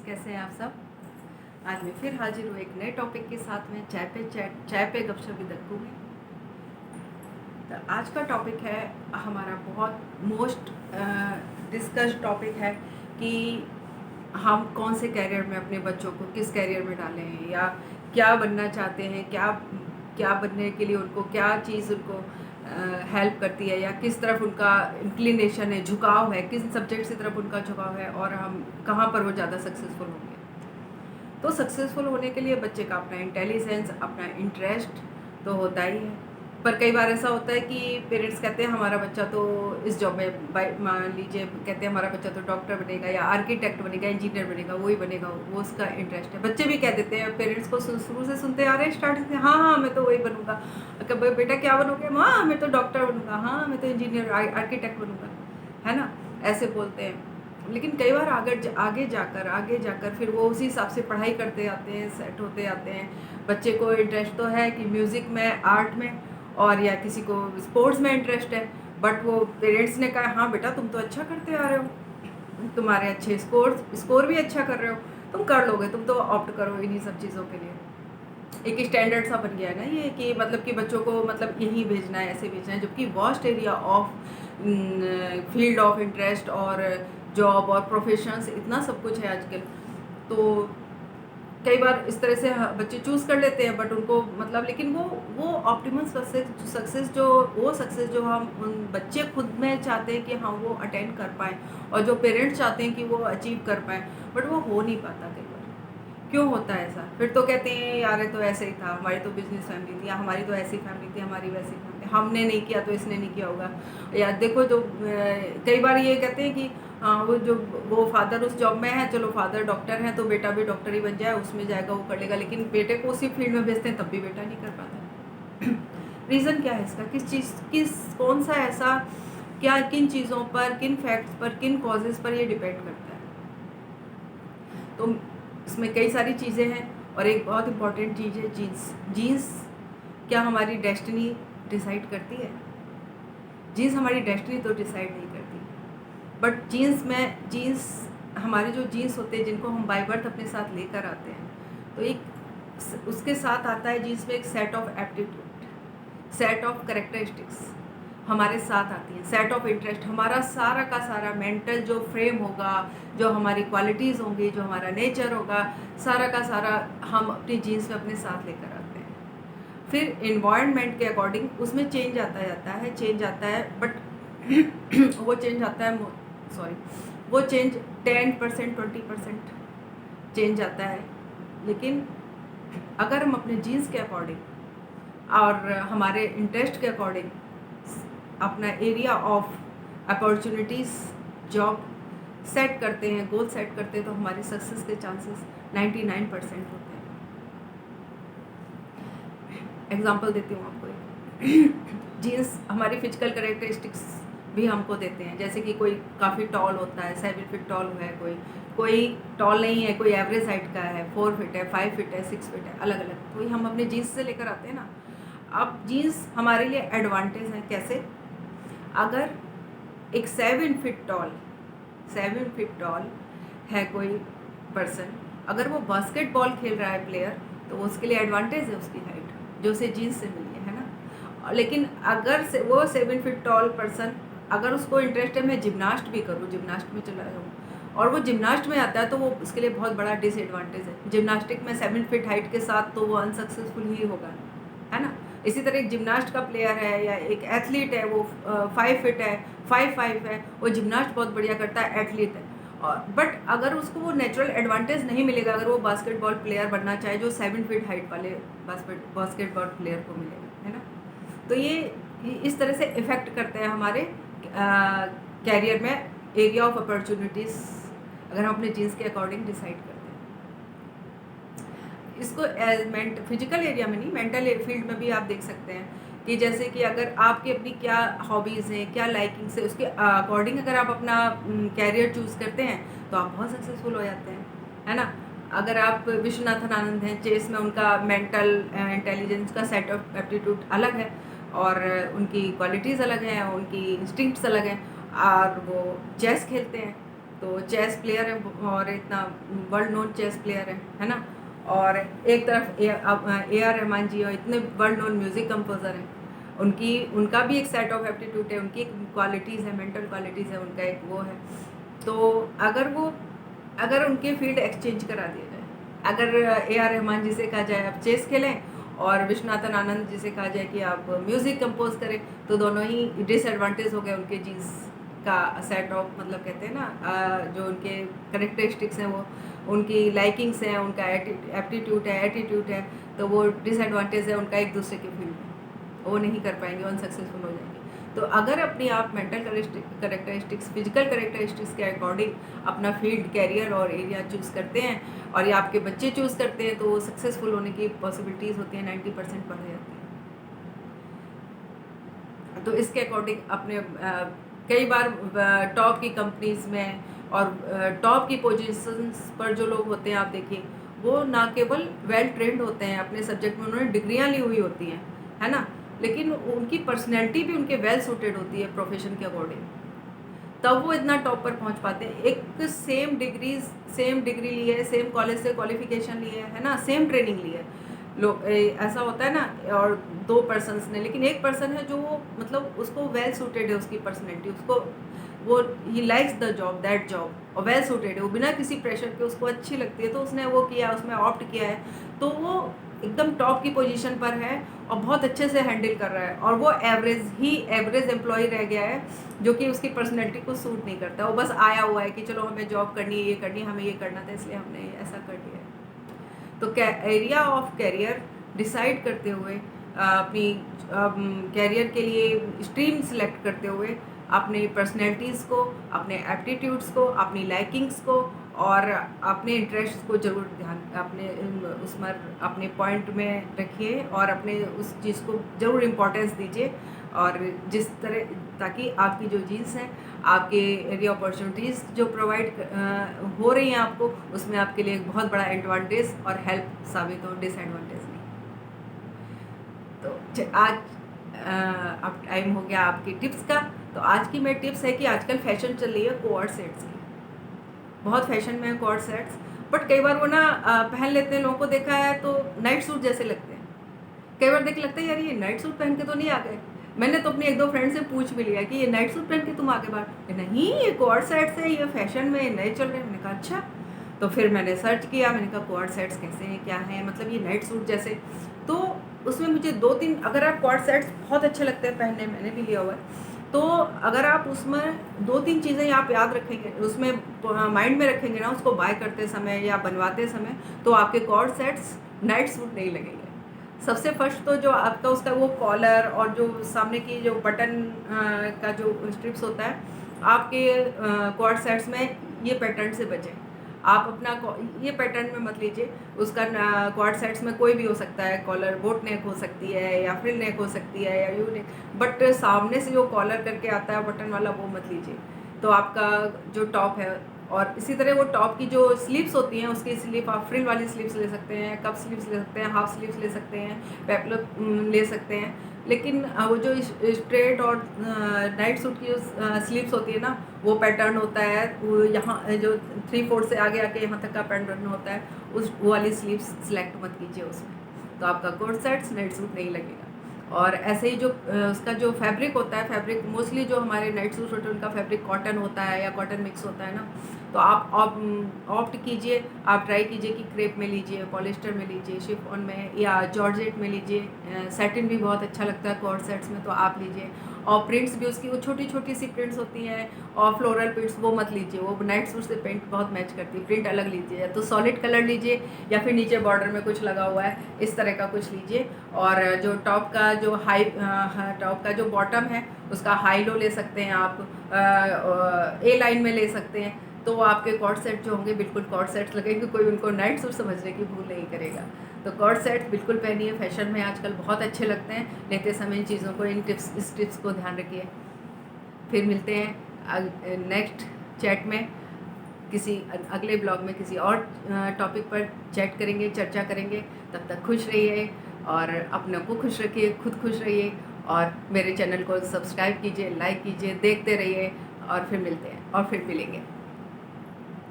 कैसे हैं आप सब। आज मैं फिर हाजिर हूँ एक नए टॉपिक के साथ में चाय पे गपशप भी दक्कू में। तो आज का टॉपिक है हमारा बहुत मोस्ट डिस्कस्ड टॉपिक है कि हम कौन से कैरियर में अपने बच्चों को किस कैरियर में डालें या क्या बनना चाहते हैं, क्या क्या बनने के लिए उनको क्या चीज़ उनको हेल्प करती है या किस तरफ उनका इंक्लिनेशन है, झुकाव है, किस सब्जेक्ट की तरफ उनका झुकाव है और हम कहाँ पर वो ज़्यादा सक्सेसफुल होंगे। तो सक्सेसफुल होने के लिए बच्चे का अपना इंटेलिजेंस, अपना इंटरेस्ट तो होता ही है, पर कई बार ऐसा होता है कि पेरेंट्स कहते हैं हमारा बच्चा तो इस जॉब में मान लीजिए कहते हैं हमारा बच्चा तो डॉक्टर बनेगा या आर्किटेक्ट बनेगा, इंजीनियर बनेगा, वही बनेगा, वो उसका इंटरेस्ट है। बच्चे भी कह देते हैं, पेरेंट्स को शुरू से सुनते आ रहे हैं स्टार्टिंग से, हाँ हाँ मैं तो वही बनूंगा। कब बेटा क्या बनोगे? हाँ मैं तो डॉक्टर बनूंगा, हाँ मैं तो इंजीनियर आर्किटेक्ट बनूंगा, है ना, ऐसे बोलते हैं। लेकिन कई बार आगे जाकर फिर वो उसी हिसाब से पढ़ाई करते आते हैं, सेट होते आते हैं। बच्चे को इंटरेस्ट तो है कि म्यूज़िक में, आर्ट में, और या किसी को स्पोर्ट्स में इंटरेस्ट है, बट वो पेरेंट्स ने कहा हाँ बेटा तुम तो अच्छा करते आ रहे हो, तुम्हारे अच्छे स्कोर भी अच्छा कर रहे हो, तुम कर लोगे, तुम तो ऑप्ट करो इन्हीं सब चीज़ों के लिए। एक स्टैंडर्ड सा बन गया है ना ये कि मतलब कि बच्चों को मतलब यही भेजना है, ऐसे भेजना है, जबकि vast area of field of interest और जॉब और प्रोफेशंस इतना सब कुछ है आजकल। तो कई बार इस तरह से बच्चे चूज़ कर लेते हैं, बट उनको मतलब लेकिन वो ऑप्टिमम सक्सेस जो हम उन बच्चे खुद में चाहते हैं कि हाँ वो अटेंड कर पाएँ और जो पेरेंट्स चाहते हैं कि वो अचीव कर पाएँ, बट वो हो नहीं पाता कई बार। क्यों होता है ऐसा? फिर तो कहते हैं यार ये तो ऐसे ही था, हमारी तो बिजनेस फैमिली थी, या हमारी तो ऐसी फैमिली थी, हमारी वैसी फैमिली, हमने नहीं किया तो इसने नहीं किया होगा। या देखो जो कई बार ये कहते हैं कि वो फादर उस जॉब में है, चलो फादर डॉक्टर हैं तो बेटा भी डॉक्टर ही बन जाए, उसमें जाएगा वो कर लेगा, लेकिन बेटे को उसी फील्ड में भेजते हैं तब भी बेटा नहीं कर पाता। रीज़न क्या है इसका? कौन सा ऐसा क्या, किन चीज़ों पर, किन फैक्ट्स पर, किन कॉजेज़ पर ये डिपेंड करता है? तो इसमें कई सारी चीज़ें हैं और एक बहुत इम्पॉर्टेंट चीज़ है जीन्स क्या हमारी डेस्टिनी डिसाइड करती है? जीन्स हमारी डेस्टिनी तो डिसाइड नहीं करती, बट जीन्स हमारे जो जीन्स होते हैं जिनको हम बाय बर्थ अपने साथ लेकर आते हैं, तो एक उसके साथ आता है जीन्स में एक set of aptitude, set of characteristics हमारे साथ आती हैं, सेट ऑफ इंटरेस्ट, हमारा सारा का सारा मेंटल जो फ्रेम होगा, जो हमारी क्वालिटीज़ होंगी, जो हमारा नेचर होगा, सारा का सारा हम अपनी जीन्स में अपने साथ लेकर आते हैं। फिर इन्वायरमेंट के अकॉर्डिंग उसमें चेंज आता है, बट वो चेंज आता है, सॉरी, वो चेंज 10% 20% चेंज आता है। लेकिन अगर हम अपने जीन्स के अकॉर्डिंग और हमारे इंटरेस्ट के अकॉर्डिंग अपना area of opportunities, job set करते हैं, गोल सेट करते हैं, तो हमारे सक्सेस के चांसेस 99% होते हैं। एग्जांपल देती हूँ आपको एक। जीन्स हमारी फिजिकल कैरेक्टरिस्टिक्स भी हमको देते हैं, जैसे कि कोई काफ़ी टॉल होता है, 7 फीट टॉल है, कोई टॉल नहीं है, कोई एवरेज हाइट का है, 4 फीट है, 5 फीट है, 6 फीट है, अलग अलग, तो हम अपने जीन्स से लेकर आते हैं ना। अब जीन्स हमारे लिए एडवांटेज है, कैसे? अगर एक 7 फीट टॉल है कोई पर्सन, अगर वो बास्केटबॉल खेल रहा है प्लेयर, तो उसके लिए एडवांटेज है उसकी हाइट जो उसे जीन्स से मिली है ना। लेकिन अगर वो 7 फीट टॉल पर्सन, अगर उसको इंटरेस्ट है मैं जिम्नास्ट भी करूँ, जिम्नास्ट में चला जाऊँ, और वो जिम्नास्ट में आता है, तो वो उसके लिए बहुत बड़ा डिसएडवांटेज है। जिम्नास्टिक में 7 फीट हाइट के साथ तो वो अनसक्सेसफुल ही होगा, है ना। इसी तरह एक जिम्नास्ट का प्लेयर है या एक एथलीट है, वो 5 फीट है, 5'5" है, वो जिम्नास्ट बहुत बढ़िया करता है, एथलीट है, और बट अगर उसको वो नेचुरल एडवांटेज नहीं मिलेगा, अगर वो बास्केटबॉल प्लेयर बनना चाहे जो 7 फीट हाइट वाले बास्केटबॉल प्लेयर को मिलेगा, है ना। तो ये इस तरह से इफ़ेक्ट करते हैं हमारे कैरियर में एरिया ऑफ अपॉर्चुनिटीज़, अगर हम अपने जीन्स के अकॉर्डिंग डिसाइड करते हैं। इसको फिजिकल एरिया में नहीं, मेंटल फील्ड में भी आप देख सकते हैं कि जैसे कि अगर आपकी अपनी क्या हॉबीज़ हैं, क्या लाइकिंग्स है, उसके अकॉर्डिंग अगर आप अपना कैरियर चूज़ करते हैं तो आप बहुत सक्सेसफुल हो जाते हैं, है ना। अगर आप विश्वनाथन आनंद हैं, चेस में उनका मेंटल इंटेलिजेंस का सेट ऑफ एप्टीट्यूड अलग है और उनकी क्वालिटीज़ अलग हैं, उनकी इंस्टिंक्ट्स अलग हैं, और वो चेस खेलते हैं, तो चेस प्लेयर है और इतना वर्ल्ड नोन चेस प्लेयर है ना। और एक तरफ ए आर रहमान जी और इतने वर्ल्ड नोन म्यूज़िक कंपोज़र हैं, उनका भी एक सेट ऑफ एप्टीट्यूड है, उनकी एक क्वालिटीज़ है, मेंटल क्वालिटीज़ है, उनका एक वो है। तो अगर उनके फील्ड एक्सचेंज करा दिया जाए, अगर ए आर रहमान जी से कहा जाए आप चेस खेलें और विश्वनाथन आनंद जी से कहा जाए कि आप म्यूज़िक कंपोज करें, तो दोनों ही डिसएडवांटेज हो गए उनके जीन्स का सेट ऑफ, मतलब कहते हैं ना जो उनके करेक्टरिस्टिक्स हैं, वो उनकी लाइकिंग्स हैं, उनका एटीट्यूड है, तो वो डिसएडवांटेज है उनका एक दूसरे के फील्ड में, वो नहीं कर पाएंगे, अनसक्सेसफुल हो जाएंगे। तो अगर अपनी आप मेंटल करेक्टरिस्टिक्स, फिजिकल करेक्टरिस्टिक्स के अकॉर्डिंग अपना फील्ड, कैरियर और एरिया चूज़ करते हैं और ये आपके बच्चे चूज़ करते हैं, तो सक्सेसफुल होने की पॉसिबिलिटीज़ होती हैं 90% बढ़ जाती है। तो इसके अकॉर्डिंग अपने कई बार टॉप की कंपनीज़ में और टॉप की पोजीशंस पर जो लोग होते हैं, आप देखिए वो ना केवल वेल ट्रेंड होते हैं अपने सब्जेक्ट में, उन्होंने डिग्रियां ली हुई होती हैं, है ना, लेकिन उनकी पर्सनैलिटी भी उनके वेल सूटेड होती है प्रोफेशन के अकॉर्डिंग, तब वो इतना टॉप पर पहुंच पाते हैं। एक सेम डिग्री ली है, सेम कॉलेज से क्वालिफिकेशन ली है ना, सेम ट्रेनिंग ली है, लोग ऐसा होता है ना, और दो पर्सन्स ने, लेकिन एक पर्सन है जो वो मतलब उसको वेल सूटेड है, उसकी पर्सनैलिटी, उसको वो he likes the job, that job, और वेल सूटेड है, वो बिना किसी प्रेशर के उसको अच्छी लगती है, तो उसने वो किया, उसमें ऑप्ट किया है, तो वो एकदम टॉप की पोजीशन पर है और बहुत अच्छे से हैंडल कर रहा है, और वो एवरेज एम्प्लॉय रह गया है जो कि उसकी पर्सनैलिटी को सूट नहीं करता, वो बस आया हुआ है कि चलो हमें जॉब करनी है, ये करनी है, हमें ये करना था, इसलिए हमने ऐसा कर दिया है। तो एरिया ऑफ कैरियर डिसाइड करते हुए अपनी कैरियर के लिए स्ट्रीम सेलेक्ट करते हुए अपनी पर्सनैलिटीज़ को, अपने एप्टीट्यूड्स को, अपनी लाइकिंग्स को और अपने इंटरेस्ट को ज़रूर ध्यान उसमें अपने पॉइंट में रखिए और अपने उस चीज़ को ज़रूर इम्पोर्टेंस दीजिए, और जिस तरह ताकि आपकी जो जीन्स हैं, आपके एरिया अपॉर्चुनिटीज़ जो प्रोवाइड हो रही हैं आपको, उसमें आपके लिए एक बहुत बड़ा एडवांटेज और हेल्प साबित हो, डिसएडवांटेज नहीं। तो आज अब टाइम हो गया आपकी टिप्स का। तो आज की मेरी टिप्स है कि आजकल फैशन चल रही है कोड सेट्स की, बहुत फैशन में है कोड सेट्स, बट कई बार वो ना पहन लेते हैं, लोगों को देखा है तो नाइट सूट जैसे लगते हैं, कई बार देख लगता है यार ये नाइट सूट पहन के तो नहीं आ गए। मैंने तो अपनी एक दो फ्रेंड से पूछ भी लिया कि ये नाइट सूट पहन के तुम आगे बाहर, नहीं ये कोड सेट्स है, ये फैशन में नए चल रहे हैं। मैंने कहा अच्छा, तो फिर मैंने सर्च किया, मैंने कहा कोड सेट्स कैसे हैं, क्या हैं, मतलब ये नाइट सूट जैसे। तो उसमें मुझे 2-3, अगर आप कोड सेट्स बहुत अच्छे लगते हैं पहनने, मैंने भी लिया हुआ है, तो अगर आप उसमें 2-3 चीज़ें आप याद रखेंगे, उसमें माइंड में रखेंगे ना, उसको बाय करते समय या बनवाते समय, तो आपके कोड सेट्स नाइट सूट नहीं लगेंगे। सबसे फर्स्ट तो जो आपका उसका वो कॉलर और जो सामने की जो बटन का जो स्ट्रिप्स होता है, आपके कोड सेट्स में ये पैटर्न से बचें। आप अपना ये पैटर्न में मत लीजिए, उसका क्वाड सेट्स में कोई भी हो सकता है, कॉलर बोट नेक हो सकती है या फ्रिल नेक हो सकती है या यू नेक, बट सामने से जो कॉलर करके आता है बटन वाला, वो मत लीजिए। तो आपका जो टॉप है, और इसी तरह वो टॉप की जो स्लीव्स होती हैं, उसकी स्लीव आप फ्रिल वाली स्लीव्स ले सकते हैं, कप स्लीव्स ले सकते हैं, हाफ स्लीव्स ले सकते हैं, पेपलर ले सकते हैं, लेकिन वो जो स्ट्रेट और नाइट सूट की जो स्लीव्स होती है ना, वो पैटर्न होता है, वो यहाँ जो 3/4 से आगे आके यहाँ तक का पैटर्न होता है, वो वाली स्लीव्स सेलेक्ट मत कीजिए उसमें, तो आपका कोट सेट्स नाइट सूट नहीं लगेगा। और ऐसे ही जो उसका जो फैब्रिक होता है, फैब्रिक मोस्टली जो हमारे नाइट सूट होते हैं उनका फैब्रिक कॉटन होता है या कॉटन मिक्स होता है ना, तो आप ऑप्ट कीजिए, आप ट्राई कीजिए कि क्रेप में लीजिए, पॉलिस्टर में लीजिए, शिफॉन में या जॉर्जेट में लीजिए, सैटिन भी बहुत अच्छा लगता है कोट सेट्स में, तो आप लीजिए। और प्रिंट्स भी उसकी वो छोटी छोटी सी प्रिंट्स होती हैं, और फ्लोरल प्रिंट्स वो मत लीजिए, वो नाइट सूट से प्रिंट बहुत मैच करती है, प्रिंट अलग लीजिए, तो सॉलिड कलर लीजिए या फिर नीचे बॉर्डर में कुछ लगा हुआ है इस तरह का कुछ लीजिए। और जो टॉप का जो टॉप का जो बॉटम है उसका हाई लो ले सकते हैं आप, ए लाइन में ले सकते हैं, तो वो आपके कॉर्ड सेट जो होंगे बिल्कुल कॉर्ड सेट्स लगेंगे, कोई उनको नाइट सूट समझने की भूल नहीं करेगा। तो कॉर्ड सेट बिल्कुल पहनिए, फैशन में आजकल बहुत अच्छे लगते हैं, लेते समय इन चीज़ों को, इस टिप्स को ध्यान रखिए। फिर मिलते हैं नेक्स्ट चैट में, किसी अगले ब्लॉग में किसी और टॉपिक पर चैट करेंगे, चर्चा करेंगे। तब तक खुश रहिए और अपने को खुश रखिए, खुद खुश रहिए, और मेरे चैनल को सब्सक्राइब कीजिए, लाइक कीजिए, देखते रहिए, और फिर मिलते हैं और फिर मिलेंगे।